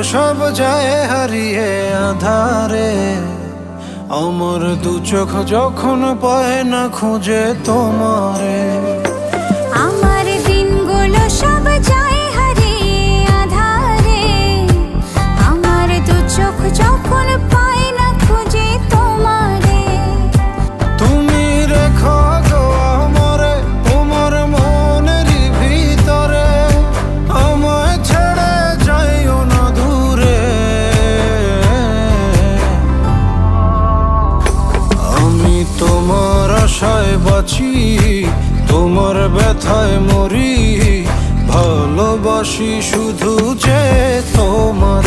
সব যায় হারিয়ে আধারে। আমার দু চোখ যখন পায় না খুঁজে তোমারে। আমার দিনগুলো সব যায় হারিয়ে আঁধারে। আমার দু চোখ যখন পায় না খুঁজে তোমারে। তুমি রেখো গো আমারে তোমার মনেরই ভিতরে, আমায় ছেড়ে যাইও না দূরে। আমি তোমার আশায় বাঁচি, তোমার ব্যথায় মরি, ভালোবাসি শুধু যে তোমার।